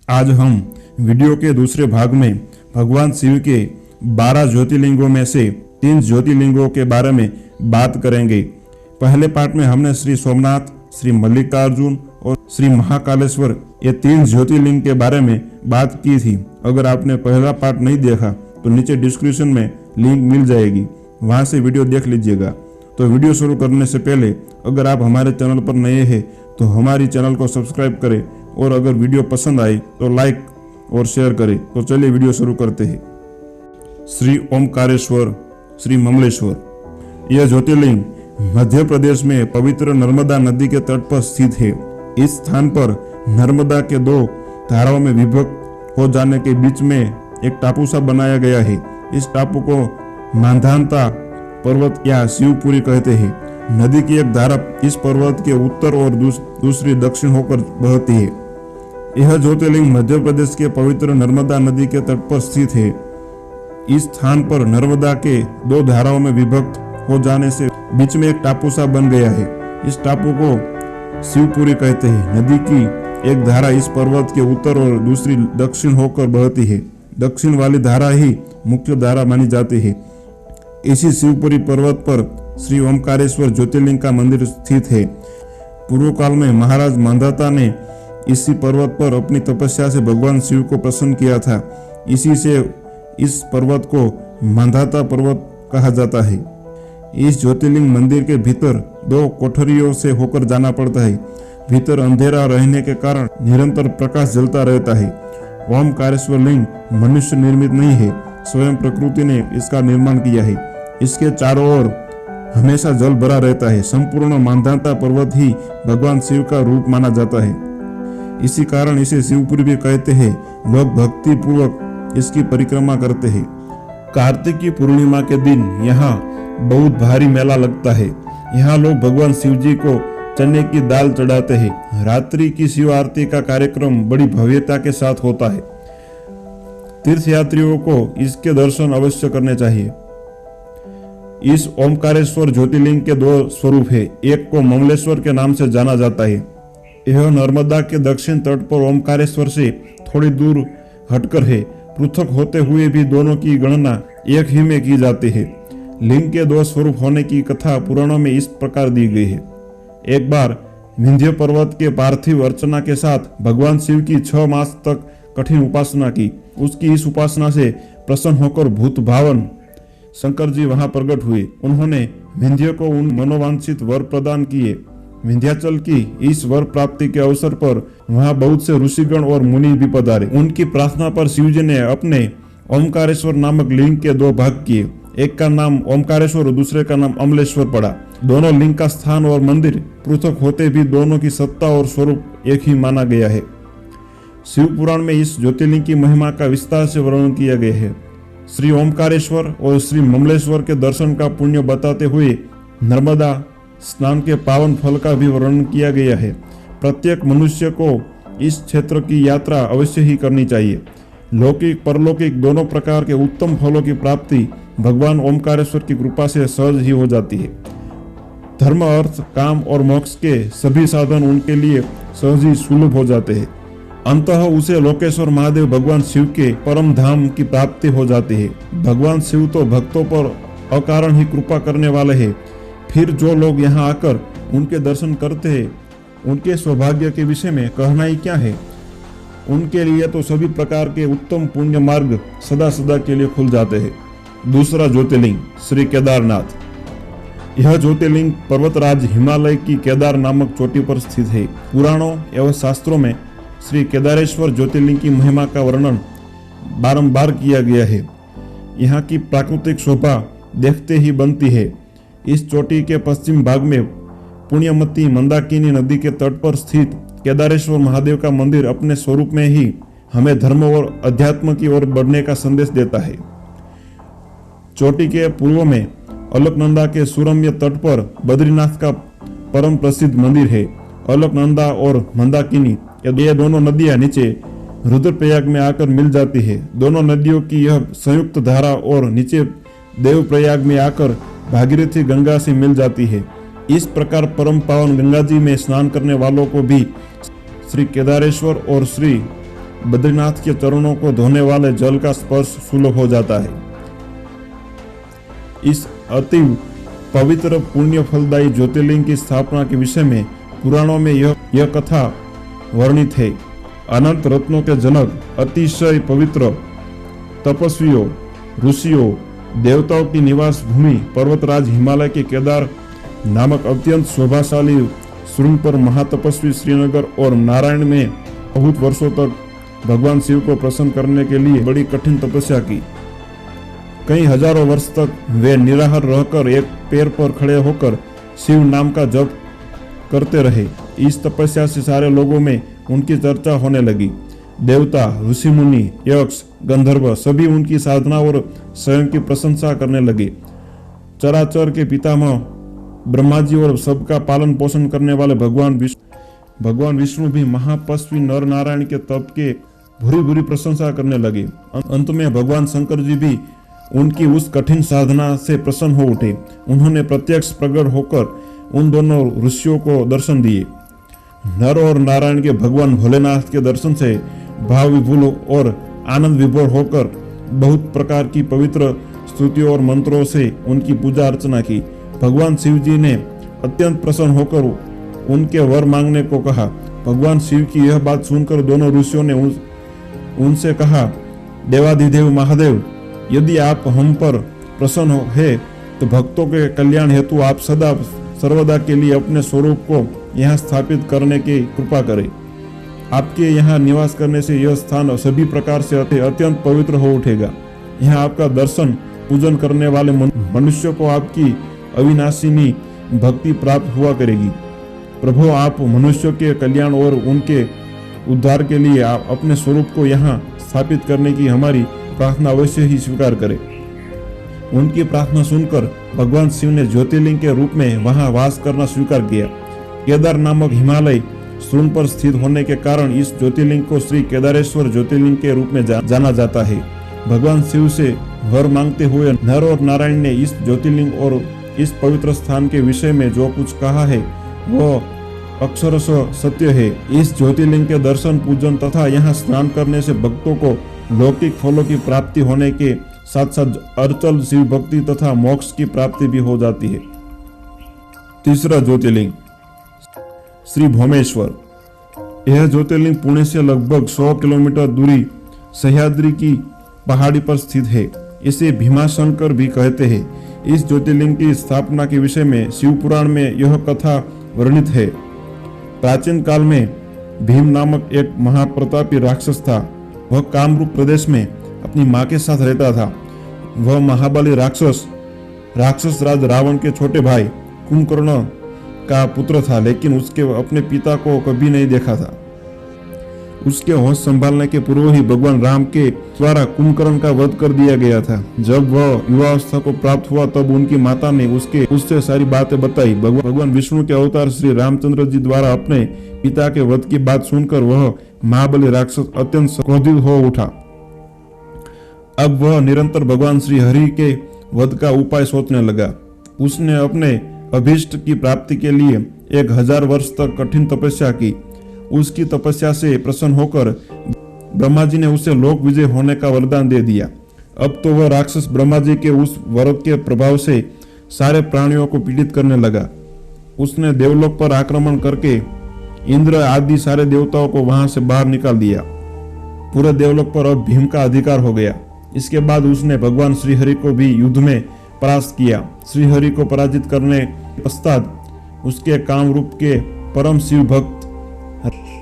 आज हम वीडियो के दूसरे भाग में भगवान शिव के 12 ज्योतिर्लिंगों में से 3 ज्योतिर्लिंगों के बारे में बात करेंगे। पहले पार्ट में हमने श्री सोमनाथ, श्री मल्लिकार्जुन और श्री महाकालेश्वर ये 3 ज्योतिर्लिंग के बारे में बात की थी। अगर आपने पहला पार्ट नहीं देखा तो नीचे डिस्क्रिप्शन में लिंक मिल जाएगी, वहां से वीडियो देख लीजिएगा। तो वीडियो शुरू करने से पहले अगर आप हमारे चैनल पर नए हैं तो हमारी चैनल को सब्सक्राइब करें और अगर वीडियो पसंद आए तो लाइक और शेयर करें। तो चलिए वीडियो शुरू करते हैं। श्री ओमकारेश्वर, श्री ममलेश्वर। यह ज्योतिर्लिंग मध्य प्रदेश में पवित्र नर्मदा नदी के तट पर स्थित है। इस स्थान पर नर्मदा के 2 धाराओं में विभक्त हो जाने के बीच में एक टापू सा बनाया गया है। इस टापू को मांधाता पर्वत या शिवपुरी कहते हैं। नदी की एक धारा इस पर्वत के उत्तर और दूसरी दक्षिण होकर बहती है। यह ज्योतिर्लिंग मध्य प्रदेश के पवित्र नर्मदा नदी के तट पर स्थित है। इस स्थान पर नर्मदा के 2 धाराओं में विभक्त हो जाने से बीच में एक टापू सा बन गया है। इस टापू को शिवपुरी कहते हैं। नदी की एक धारा इस पर्वत के उत्तर और दूसरी दक्षिण होकर बहती है। दक्षिण वाली धारा ही मुख्य धारा मानी जाती है। इसी शिवपुरी पर्वत पर श्री ओमकारेश्वर ज्योतिर्लिंग का मंदिर स्थित है। पूर्व काल में महाराज मांधाता ने इसी पर्वत पर अपनी तपस्या से भगवान शिव को प्रसन्न किया था। इसी से इस पर्वत को मांधाता पर्वत कहा जाता है। इस ज्योतिर्लिंग मंदिर के भीतर 2 कोठरियों से होकर जाना पड़ता है। भीतर अंधेरा रहने के कारण निरंतर प्रकाश जलता रहता है। ओमकारेश्वर लिंग मनुष्य निर्मित नहीं है, स्वयं प्रकृति ने इसका निर्माण किया है। इसके चारों ओर हमेशा जल भरा रहता है। संपूर्ण मांधाता पर्वत ही भगवान शिव का रूप माना जाता है। इसी कारण इसे शिवपुरी भी कहते हैं। लोग भक्ति पूर्वक इसकी परिक्रमा करते हैं। कार्तिक की पूर्णिमा के दिन यहाँ बहुत भारी मेला लगता है। यहाँ लोग भगवान शिव जी को चने की दाल चढ़ाते हैं। रात्रि की शिव आरती का कार्यक्रम बड़ी भव्यता के साथ होता है। तीर्थयात्रियों को इसके दर्शन अवश्य करने चाहिए। इस ओमकारेश्वर ज्योतिर्लिंग के 2 स्वरूप है। एक को ममलेश्वर के नाम से जाना जाता है। यह नर्मदा के दक्षिण तट पर ओमकारेश्वर से थोड़ी दूर हटकर है। पृथक होते हुए भी दोनों की गणना एक ही में की जाती है। लिंग के 2 स्वरूप होने की कथा पुराणों में इस प्रकार दी गई है। एक बार विंध्य पर्वत के पार्थिव अर्चना के साथ भगवान शिव की 6 मास तक कठिन उपासना की। उसकी इस उपासना से प्रसन्न होकर भूत भावन शंकर जी वहां प्रकट हुए। उन्होंने विंध्य को उन मनोवांछित वर प्रदान किए। विंध्याचल की इस वर प्राप्ति के अवसर पर वहां बहुत से ऋषिगण और मुनि भी पधारे। उनकी प्रार्थना पर शिवजी ने अपने ओमकारेश्वर नामक लिंग के 2 भाग किए। एक का नाम ओमकारेश्वर और दूसरे का नाम अमलेश्वर पड़ा। दोनों लिंग का स्थान और मंदिर पृथक होते भी दोनों की सत्ता और स्वरूप एक ही माना गया है। शिव पुराण में इस ज्योतिर्लिंग की महिमा का विस्तार से वर्णन किया गया है। श्री ओमकारेश्वर और श्री ममलेश्वर के दर्शन का पुण्य बताते हुए नर्मदा स्नान के पावन फल का भी वर्णन किया गया है। प्रत्येक मनुष्य को इस क्षेत्र की यात्रा अवश्य ही करनी चाहिए। लौकिक परलौकिक दोनों प्रकार के उत्तम फलों की प्राप्ति भगवान ओमकारेश्वर की कृपा से सहज ही हो जाती है। धर्म, अर्थ, काम और मोक्ष के सभी साधन उनके लिए सहज ही सुलभ हो जाते हैं। अंततः उसे लोकेश्वर महादेव भगवान शिव के परम धाम की प्राप्ति हो जाती है। भगवान शिव तो भक्तों पर अकारण ही कृपा करने वाले हैं। फिर जो लोग यहाँ आकर उनके दर्शन करते हैं, उनके सौभाग्य के विषय में कहना ही क्या है। उनके लिए तो सभी प्रकार के उत्तम पुण्य मार्ग सदा सदा के लिए खुल जाते हैं। दूसरा ज्योतिर्लिंग श्री केदारनाथ। यह ज्योतिर्लिंग पर्वतराज हिमालय की केदार नामक चोटी पर स्थित है। पुराणों एवं शास्त्रों में श्री केदारेश्वर ज्योतिर्लिंग की महिमा का वर्णन बारंबार किया गया है। यहाँ की प्राकृतिक शोभा देखते ही बनती है। इस चोटी के पश्चिम भाग में पुण्यमती मंदाकिनी नदी के तट पर स्थित केदारेश्वर महादेव का मंदिर अपने स्वरूप में ही हमें धर्म और अध्यात्म की ओर बढ़ने का संदेश देता है। चोटी के पूर्व में अलकनंदा के सुरम्य तट पर बद्रीनाथ का परम प्रसिद्ध मंदिर है। अलकनंदा और मंदाकिनी ये दोनों नदियां नीचे रुद्रप्रयाग में आकर मिल जाती है। दोनों नदियों की यह संयुक्त धारा और नीचे देवप्रयाग में आकर भागीरथी गंगा से मिल जाती है। इस प्रकार परम पावन गंगा जी में स्नान करने वालों को भी श्री केदारेश्वर और श्री बद्रीनाथ के चरणों को धोने वाले जल का स्पर्श सुलभ हो जाता है। इस अति पवित्र पुण्य फलदायी ज्योतिर्लिंग की स्थापना के विषय में पुराणों में यह कथा वर्णित है। अनंत रत्नों के जनक, अतिशय पवित्र तपस्वियों, ऋषियों, देवताओं की निवास भूमि पर्वतराज हिमालय के केदार नामक अत्यंत शोभाशाली श्रृंग पर महातपस्वी श्रीनगर और नारायण में बहुत वर्षों तक भगवान शिव को प्रसन्न करने के लिए बड़ी कठिन तपस्या की। कई हजारों वर्ष तक वे निराहार रहकर एक पैर पर खड़े होकर शिव नाम का जप करते रहे। इस तपस्या से सारे लोगों में उनकी चर्चा होने लगी। देवता, ऋषि मुनि, यक्ष, गंधर्व सभी उनकी साधना और स्वयं की प्रशंसा करने लगे। चराचर के पितामह ब्रह्मा जी और सबका पालन पोषण करने वाले भगवान विष्णु भी महातपस्वी नर नारायण के तप के भूरी भूरी प्रशंसा करने लगे। अंत में भगवान शंकर जी भी उनकी उस कठिन साधना से प्रसन्न हो उठे। उन्होंने प्रत्यक्ष प्रकट होकर उन दोनों ऋषियों को दर्शन दिए। नर और नारायण के भगवान भोलेनाथ के दर्शन से भाव विभुल और आनंद विभोर होकर बहुत प्रकार की पवित्र स्तुतियों और मंत्रों से उनकी पूजा अर्चना की। भगवान शिव जी ने अत्यंत प्रसन्न होकर उनके वर मांगने को कहा। भगवान शिव की यह बात सुनकर दोनों ऋषियों ने उनसे कहा, देवाधिदेव महादेव, यदि आप हम पर प्रसन्न है तो भक्तों के कल्याण हेतु आप सदा सर्वदा के लिए अपने स्वरूप को यहाँ स्थापित करने की कृपा करें। आपके यहाँ निवास करने से यह स्थान सभी प्रकार से अत्यंत पवित्र हो उठेगा। यहाँ आपका दर्शन पूजन करने वाले मनुष्यों को आपकी अविनाशिनी भक्ति प्राप्त हुआ करेगी। प्रभु, आप मनुष्यों के कल्याण और उनके उद्धार के लिए आप अपने स्वरूप को यहाँ स्थापित करने की हमारी प्रार्थना अवश्य ही स्वीकार करें। उनकी प्रार्थना सुनकर भगवान शिव ने ज्योतिर्लिंग के रूप में वहां वास करना स्वीकार किया। केदार नामक हिमालय शृंग पर स्थित होने के कारण इस ज्योतिर्लिंग को श्री केदारेश्वर ज्योतिर्लिंग के रूप में जाना जाता है। भगवान शिव से वर मांगते हुए नर और नारायण ने इस ज्योतिर्लिंग और इस पवित्र स्थान के विषय में जो कुछ कहा है वह अक्षरशः सत्य है। इस ज्योतिर्लिंग के दर्शन, पूजन तथा यहाँ स्नान करने से भक्तों को लौकिक फलों की प्राप्ति होने के साथ साथ अचल शिव भक्ति तथा मोक्ष की प्राप्ति भी हो जाती है। तीसरा ज्योतिर्लिंग श्री भौमेश्वर। यह ज्योतिर्लिंग पुणे से लगभग 100 किलोमीटर दूरी सह्याद्री की पहाड़ी पर स्थित है। इसे भीमाशंकर भी कहते हैं। इस ज्योतिर्लिंग की स्थापना के विषय में शिव पुराण में यह कथा वर्णित है। प्राचीन काल में भीम नामक एक महाप्रतापी राक्षस था। वह कामरूप प्रदेश में अपनी मां के साथ रहता था। वह महाबली राक्षस राज रावण के छोटे भाई कुंभकर्ण का पुत्र था, लेकिन उसके अपने पिता को कभी नहीं देखा था। उसके होश संभालने के पूर्व ही भगवान राम के द्वारा कुंभकर्ण का वध कर दिया गया था। जब वह युवावस्था को प्राप्त हुआ तब उनकी माता ने उससे सारी बातें बताई। भगवान विष्णु के अवतार श्री रामचंद्र जी द्वारा अपने पिता के वध की बात सुनकर वह महाबली राक्षस अत्यंत क्रोधित हो उठा। अब वह निरंतर भगवान श्री हरि के वध का उपाय सोचने लगा। उसने अपने अभीष्ट की प्राप्ति के लिए 1000 वर्ष तक कठिन तपस्या की। उसकी तपस्या से प्रसन्न होकर ब्रह्मा जी ने उसे लोक विजय होने का वरदान दे दिया। अब तो वह राक्षस ब्रह्मा जी के उस वर के प्रभाव से सारे प्राणियों को पीड़ित करने लगा। उसने देवलोक पर आक्रमण करके इंद्र आदि सारे देवताओं को वहां से बाहर निकाल दिया। पूरे देवलोक पर अब भीम का अधिकार हो गया। इसके बाद उसने भगवान श्रीहरि को भी युद्ध में परास्त किया। श्रीहरि को पराजित करने के पश्चात उसके काम रूप के परम शिव भक्त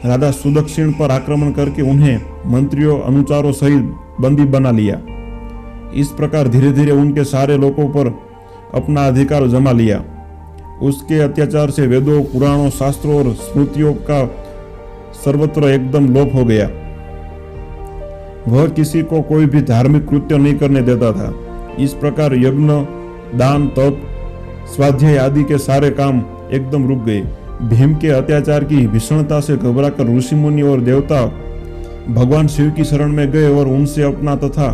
राजा सुदक्षिण पर आक्रमण करके उन्हें मंत्रियों अनुचारों सहित बंदी बना लिया। इस प्रकार धीरे धीरे उनके सारे लोगों पर अपना अधिकार जमा लिया। उसके अत्याचार से वेदों, पुराणों, शास्त्रों और स्मृतियों का सर्वत्र एकदम लोप हो गया। वह किसी को कोई भी धार्मिक कृत्य नहीं करने देता था। इस प्रकार यज्ञ, दान, तप, स्वाध्याय आदि के सारे काम एकदम रुक गए। भीम के अत्याचार की भीषणता से घबराकर ऋषि मुनि और देवता भगवान शिव की शरण में गए और उनसे अपना तथा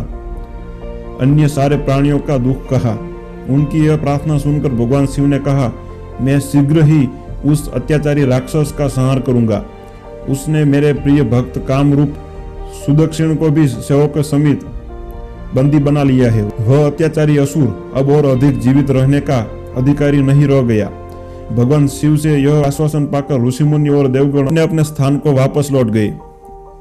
अन्य सारे प्राणियों का दुख कहा। उनकी यह प्रार्थना सुनकर भगवान शिव ने कहा, मैं शीघ्र ही उस अत्याचारी राक्षस का संहार करूंगा। उसने मेरे प्रिय भक्त कामरूप सुदक्षिण को भी सेवक समेत बंदी बना लिया है। वह अत्याचारी असुर अब और अधिक जीवित रहने का अधिकारी नहीं रह गया। भगवान शिव से यह आश्वासन पाकर ऋषिमुनि और देवगण ने अपने स्थान को वापस लौट गए।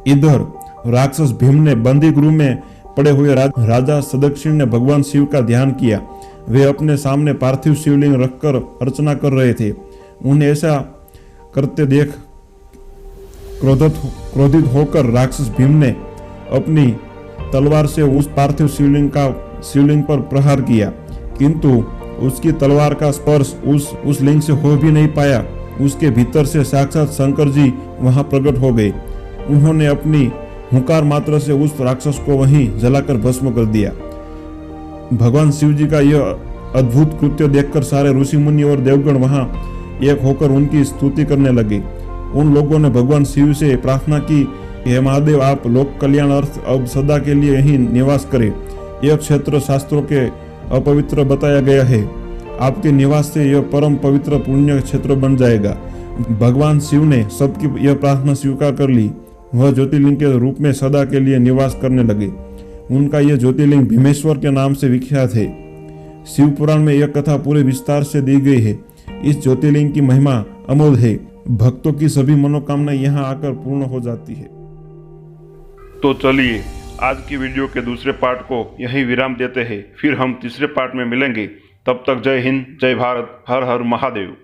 इधर राक्षस भीम ने बंदी गृह में पड़े हुए राजा सदक्षिण ने भगवान शिव का ध्यान किया। वे अपने सामने पार्थिव शिवलिंग रखकर अर्चना कर रहे थे। उन्हें ऐसा करते देख क्रोधित होकर राक्षस भीम ने अपनी तलवार से उस पार्थिव शिवलिंग पर प्रहार किया, किंतु उसकी तलवार का स्पर्श उस लिंग से हो भी नहीं पाया। उसके भीतर से साक्षात शंकर जी वहां प्रकट हो गए। उन्होंने अपनी हुंकार मात्र से उस राक्षस को वहीं जलाकर भस्म कर दिया। भगवान शिव जी का यह अद्भुत कृत्य देखकर सारे ऋषि मुनि और देवगण वहां एक होकर उनकी स्तुति करने लगे। उन लोगों ने भगवान शिव से प्रार्थना की, हे महादेव, आप लोक कल्याण अर्थ अब सदा के लिए यहीं निवास करें। यह क्षेत्र शास्त्रों के अपवित्र बताया गया है। आपके निवास से यह परम पवित्र पुण्य क्षेत्र बन जाएगा। भगवान शिव ने सबकी यह प्रार्थना स्वीकार कर ली। वह ज्योतिर्लिंग के रूप में सदा के लिए निवास करने लगे। उनका यह ज्योतिर्लिंग भीमेश्वर के नाम से विख्यात है। शिव पुराण में यह कथा पूरे विस्तार से दी गई है। इस ज्योतिर्लिंग की महिमा अमोल है। भक्तों की सभी मनोकामनाएं यहाँ आकर पूर्ण हो जाती है। तो चलिए आज की वीडियो के दूसरे पार्ट को यहीं विराम देते हैं। फिर हम तीसरे पार्ट में मिलेंगे। तब तक जय हिंद, जय भारत, हर हर महादेव।